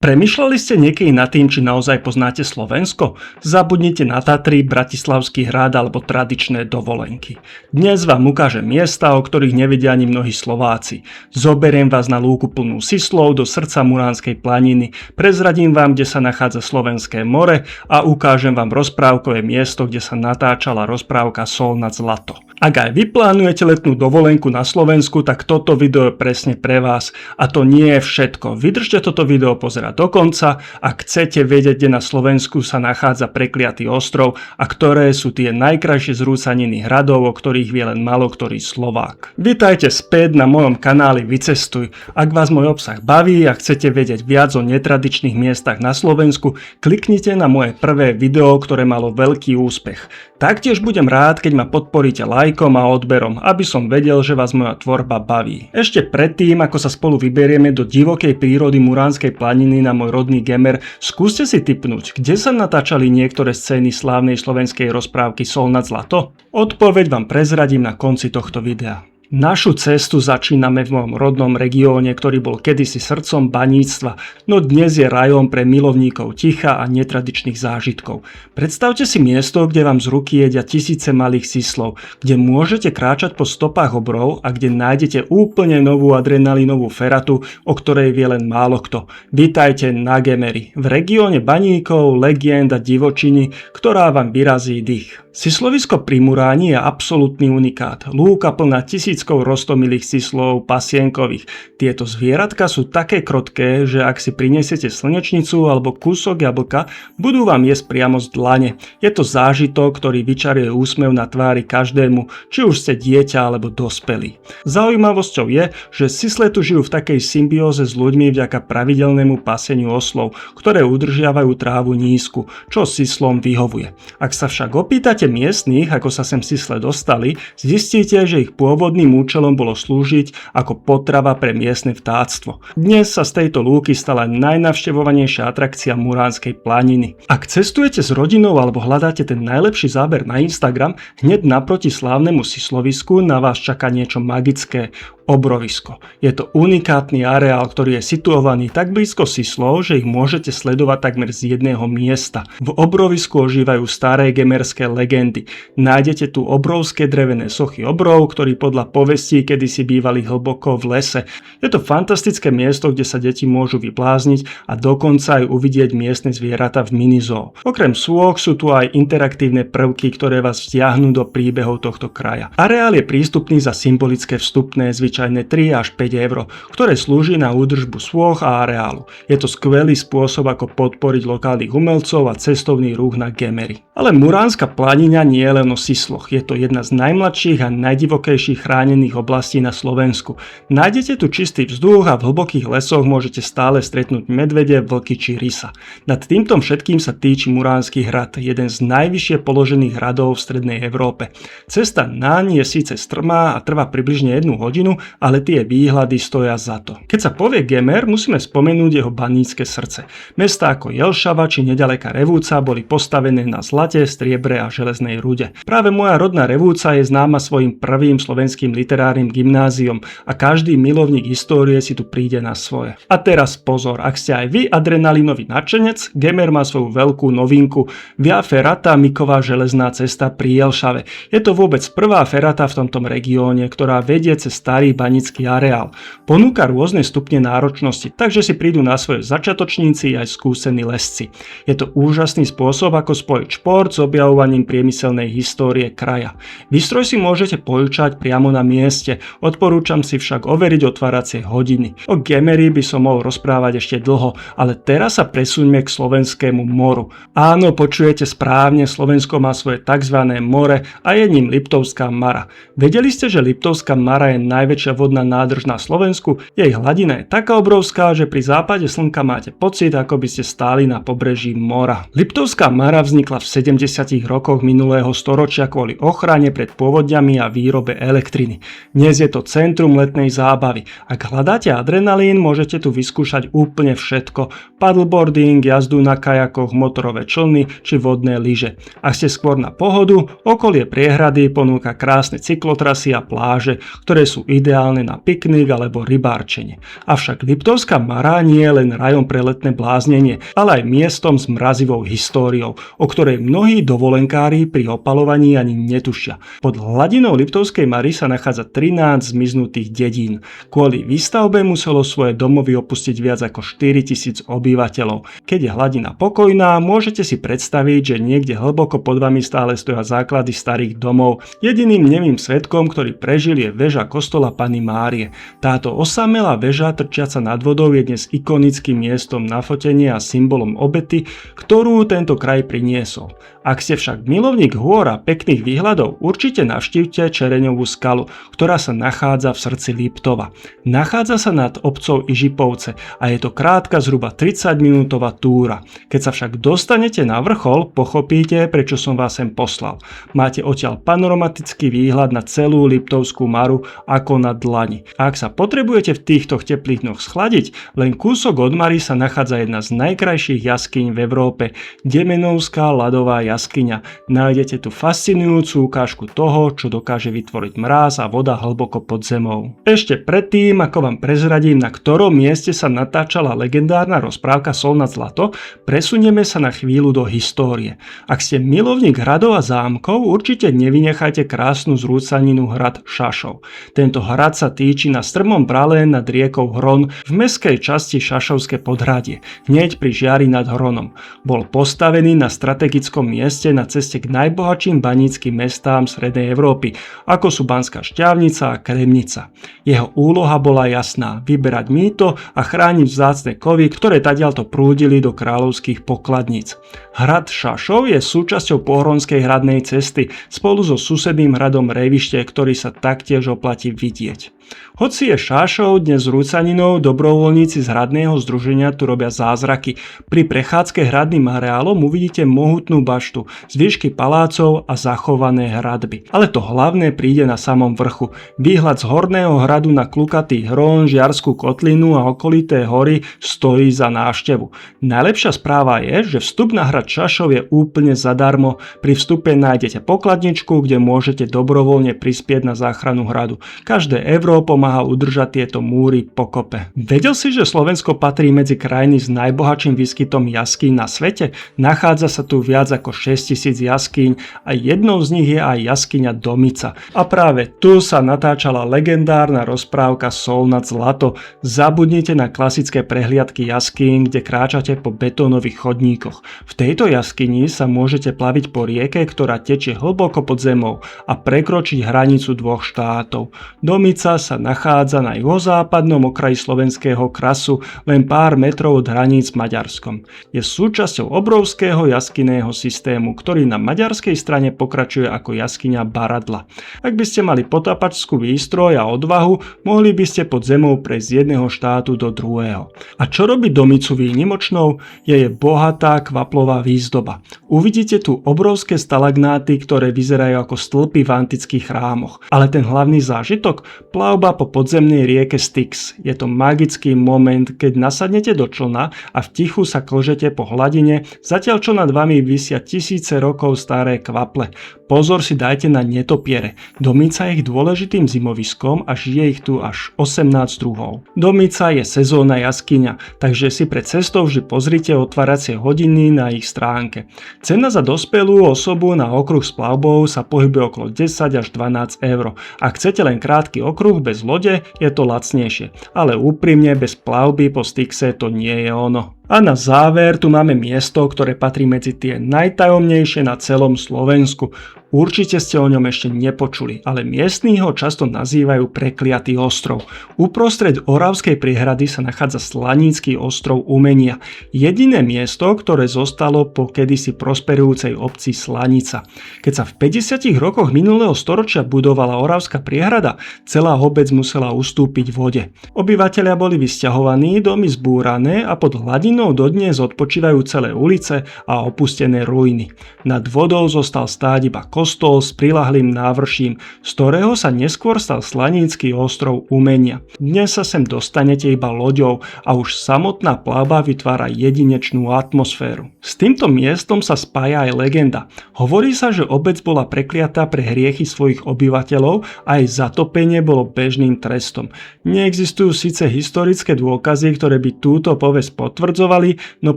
Premýšľali ste niekedy nad tým, či naozaj poznáte Slovensko? Zabudnite na Tatry, Bratislavský hrad alebo tradičné dovolenky. Dnes vám ukážem miesta, o ktorých nevedia ani mnohí Slováci. Zoberiem vás na lúku plnú sislov do srdca Muránskej planiny, prezradím vám, kde sa nachádza Slovenské more a ukážem vám rozprávkové miesto, kde sa natáčala rozprávka Sol nad zlato. Ak aj vy plánujete letnú dovolenku na Slovensku, tak toto video je presne pre vás. A to nie je všetko. Vydržte toto video pozerať do konca, ak chcete vedieť, kde na Slovensku sa nachádza prekliatý ostrov a ktoré sú tie najkrajšie zrúcaniny hradov, o ktorých vie len málo ktorý Slovák. Vítajte späť na mojom kanáli Vycestuj. Ak vás môj obsah baví a chcete vedieť viac o netradičných miestach na Slovensku, kliknite na moje prvé video, ktoré malo veľký úspech. Taktiež budem rád, keď ma podporíte lajkom a odberom, aby som vedel, že vás moja tvorba baví. Ešte predtým, ako sa spolu vyberieme do divokej prírody Muránskej planiny na môj rodný Gemer, skúste si tipnúť, kde sa natáčali niektoré scény slávnej slovenskej rozprávky Sol nad zlato? Odpoveď vám prezradím na konci tohto videa. Našu cestu začíname v mojom rodnom regióne, ktorý bol kedysi srdcom baníctva, no dnes je rajom pre milovníkov ticha a netradičných zážitkov. Predstavte si miesto, kde vám z ruky jedia tisíce malých sislov, kde môžete kráčať po stopách obrov a kde nájdete úplne novú adrenalinovú feratu, o ktorej vie len málo kto. Vítajte na Gemeri, v regióne baníkov, legend a divočiny, ktorá vám vyrazí dých. Sislovisko pri Muráni je absolútny unikát. Lúka plná tisíckou roztomilých sislov pasienkových. Tieto zvieratka sú také krotké, že ak si prinesiete slnečnicu alebo kúsok jablka, budú vám jesť priamo z dlane. Je to zážitok, ktorý vyčaruje úsmev na tvári každému, či už ste dieťa alebo dospelý. Zaujímavosťou je, že sisle tu žijú v takej symbióze s ľuďmi vďaka pravidelnému paseniu oslov, ktoré udržiavajú trávu nízku, čo sislom vyhovuje. Ak sa však opýtate miestnych, ako sa sem sisle dostali, zistíte, že ich pôvodným účelom bolo slúžiť ako potrava pre miestne vtáctvo. Dnes sa z tejto lúky stala najnavštevovanejšia atrakcia Muránskej planiny. Ak cestujete s rodinou alebo hľadáte ten najlepší záber na Instagram, hneď naproti slávnemu sislovisku na vás čaká niečo magické. Obrovisko. Je to unikátny areál, ktorý je situovaný tak blízko sislov, že ich môžete sledovať takmer z jedného miesta. V obrovisku ožívajú staré gemerské legendy. Nájdete tu obrovské drevené sochy obrov, ktorí podľa povestí kedysi bývali hlboko v lese. Je to fantastické miesto, kde sa deti môžu vyblázniť a dokonca aj uvidieť miestne zvieratá v minizoo. Okrem sôch sú tu aj interaktívne prvky, ktoré vás vtiahnu do príbehov tohto kraja. Areál je prístupný za symbolické vstupné zvyčajné 3 až 5 eur, ktoré slúži na údržbu sôch a areálu. Je to skvelý spôsob, ako podporiť lokálnych umelcov a cestovný ruch na Gemeri. Ale Muránska planina nie je len o sisloch, je to jedna z najmladších a najdivokejších chránených oblastí na Slovensku. Nájdete tu čistý vzduch a v hlbokých lesoch môžete stále stretnúť medvede, vlky či rysa. Nad týmto všetkým sa týči Muránsky hrad, jeden z najvyššie položených hradov v strednej Európe. Cesta naň je síce strmá a trvá približne 1 hodinu, ale tie výhľady stoja za to. Keď sa povie Gemer, musíme spomenúť jeho banícke srdce. Mestá ako Jelšava či nedaleká Revúca boli postavené na zlate, striebre a železnej rude. Práve moja rodná Revúca je známa svojim prvým slovenským literárnym gymnáziom a každý milovník histórie si tu príde na svoje. A teraz pozor, ak ste aj vy adrenalinový nadšenec, Gemer má svoju veľkú novinku Via Ferrata Miková železná cesta pri Jelšave. Je to vôbec prvá ferata v tomto regióne, ktorá vedie cez starý banický areál. Ponúka rôzne stupne náročnosti, takže si prídu na svoje začiatočníci aj skúsení lesci. Je to úžasný spôsob, ako spojiť šport s objavovaním priemyselnej histórie kraja. Výstroj si môžete požičať priamo na mieste, odporúčam si však overiť otváracie hodiny. O Gemeri by som mohol rozprávať ešte dlho, ale teraz sa presuňme k Slovenskému moru. Áno, počujete správne, Slovensko má svoje tzv. More a je ním Liptovská Mara. Vedeli ste, že Liptovská Mara je najväčšia vodná nádrž na Slovensku? Jej hladina je taká obrovská, že pri západe slnka máte pocit, ako by ste stáli na pobreží mora. Liptovská Mara vznikla v 70. rokoch minulého storočia kvôli ochrane pred povodňami a výrobe elektriny. Dnes je to centrum letnej zábavy. Ak hľadáte adrenalín, môžete tu vyskúšať úplne všetko. Paddleboarding, jazdu na kajakoch, motorové člny či vodné lyže. Ak ste skôr na pohodu, okolie priehrady ponúka krásne cyklotrasy a pláže, ktoré sú ideálne ideálne na piknik alebo rybárčenie. Avšak Liptovská Mara nie je len rajom pre letné bláznenie, ale aj miestom s mrazivou históriou, o ktorej mnohí dovolenkári pri opalovaní ani netušia. Pod hladinou Liptovskej Mary sa nachádza 13 zmiznutých dedín. Kvôli výstavbe muselo svoje domovy opustiť viac ako 4000 obyvateľov. Keď je hladina pokojná, môžete si predstaviť, že niekde hlboko pod vami stále stoja základy starých domov. Jediným nemým svedkom, ktorý prežil, je väža kostola Panny Márie. Táto osamelá väža trčiaca nad vodou je dnes ikonickým miestom na fotenie a symbolom obety, ktorú tento kraj priniesol. Ak ste však milovník hôr a pekných výhľadov, určite navštívte Čereňovú skalu, ktorá sa nachádza v srdci Liptova. Nachádza sa nad obcov Ižipovce a je to krátka zhruba 30-minútová túra. Keď sa však dostanete na vrchol, pochopíte, prečo som vás sem poslal. Máte odtiaľ panoramatický výhľad na celú Liptovskú Maru ako na dlani. A ak sa potrebujete v týchto teplých dňoch schladiť, len kúsok od Mary sa nachádza jedna z najkrajších jaskyň v Európe, Demenovská ľadová jaskyňa. Nájdete tu fascinujúcu ukážku toho, čo dokáže vytvoriť mráz a voda hlboko pod zemou. Ešte predtým, ako vám prezradím, na ktorom mieste sa natáčala legendárna rozprávka Sol nad zlato, presunieme sa na chvíľu do histórie. Ak ste milovník hradov a zámkov, určite nevynechajte krásnu zrúcaninu hrad Šašov. Tento hrad sa týči na strmom brale nad riekou Hron v mestskej časti Šašovské podhradie, hneď pri Žiari nad Hronom. Bol postavený na strategickom mieste na ceste k najbohatším baníckym mestám Strednej Európy, ako sú Banská Štiavnica a Kremnica. Jeho úloha bola jasná: vyberať mýto a chrániť vzácne kovy, ktoré tadiaľto prúdili do kráľovských pokladníc. Hrad Šašov je súčasťou pohronskej hradnej cesty spolu so susedným hradom Revište, ktorý sa taktiež oplatí vidieť. Hoci je Šašov dnes rúcaninou, dobrovoľníci z hradného združenia tu robia zázraky. Pri prechádzke hradným areálom uvidíte mohutnú baštu, zvyšky palácov a zachované hradby. Ale to hlavné príde na samom vrchu. Výhľad z horného hradu na klukatý Hron, Žiarsku kotlinu a okolité hory stojí za návštevu. Najlepšia správa je, že vstup na hrad Šašov je úplne zadarmo. Pri vstupe nájdete pokladničku, kde môžete dobrovoľne prispieť na záchranu hradu. Každé euro pomáha udržať tieto múry pokope. Vedel si, že Slovensko patrí medzi krajiny s najbohatším výskytom jaskýň na svete? Nachádza sa tu viac ako 6000 jaskýň a jednou z nich je aj jaskyňa Domica. A práve tu sa natáčala legendárna rozprávka Sol nad zlato. Zabudnite na klasické prehliadky jaskýň, kde kráčate po betónových chodníkoch. V tejto jaskyni sa môžete plaviť po rieke, ktorá tečie hlboko pod zemou a prekročiť hranicu dvoch štátov. Domica sa nachádza na juhozápadnom okraji slovenského krasu, len pár metrov od hraníc s Maďarskom. Je súčasťou obrovského jaskyného systému, ktorý na maďarskej strane pokračuje ako jaskyňa Baradla. Ak by ste mali potápačskú výstroj a odvahu, mohli by ste pod zemou prejsť z jedného štátu do druhého. A čo robí Domicu výnimočnou? Je bohatá kvaplová výzdoba. Uvidíte tu obrovské stalagnáty, ktoré vyzerajú ako stĺpy v antických chrámoch. Ale ten hlavný zážitok? Plavba po podzemnej rieke Styx. Je to magický moment, keď nasadnete do člna a v tichu sa klžete po hladine, zatiaľ čo nad vami visia tisíce rokov staré kvaple. Pozor si dajte na netopiere. Domica je ich dôležitým zimoviskom a žije ich tu až 18 druhov. Domica je sezónna jaskyňa, takže si pred cestou vždy pozrite otváracie hodiny na ich stránke. Cena za dospelú osobu na okruh s plavbou sa pohybuje okolo 10 až 12 eur. Ak chcete len krátky okruh bez lode, je to lacnejšie. Ale úprimne, bez plavby po Styxe to nie je ono. A na záver tu máme miesto, ktoré patrí medzi tie najtajomnejšie na celom Slovensku. Určite ste o ňom ešte nepočuli, ale miestni ho často nazývajú Prekliatý ostrov. Uprostred Oravskej priehrady sa nachádza Slanícky ostrov umenia. Jediné miesto, ktoré zostalo po kedysi prosperujúcej obci Slanica. Keď sa v 50 rokoch minulého storočia budovala Oravská priehrada, celá obec musela ustúpiť vode. Obyvatelia boli vysťahovaní, domy zbúrané a pod hladinou ruinov dodnes odpočívajú celé ulice a opustené ruiny. Nad vodou zostal stáť iba kostol s prilahlým návrším, z ktorého sa neskôr stal slanícky ostrov umenia. Dnes sa sem dostanete iba loďou a už samotná plavba vytvára jedinečnú atmosféru. S týmto miestom sa spája aj legenda. Hovorí sa, že obec bola prekliatá pre hriechy svojich obyvateľov a aj zatopenie bolo bežným trestom. Neexistujú síce historické dôkazy, ktoré by túto povesť potvrdzovali, no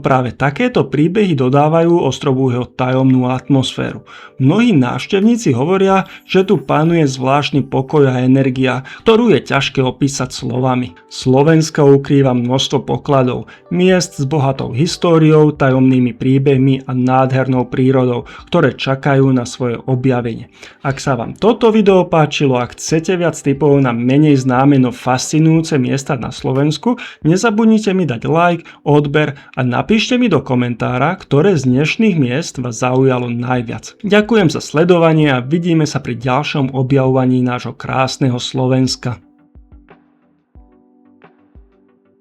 práve takéto príbehy dodávajú ostrovu jeho tajomnú atmosféru. Mnohí návštevníci hovoria, že tu panuje zvláštny pokoj a energia, ktorú je ťažké opísať slovami. Slovensko ukrýva množstvo pokladov, miest s bohatou históriou, tajomnými príbehmi a nádhernou prírodou, ktoré čakajú na svoje objavenie. Ak sa vám toto video páčilo a chcete viac tipov na menej známe no fascinujúce miesta na Slovensku, nezabudnite mi dať like, odber a napíšte mi do komentára, ktoré z dnešných miest vás zaujalo najviac. Ďakujem za sledovanie a vidíme sa pri ďalšom objavovaní nášho krásneho Slovenska.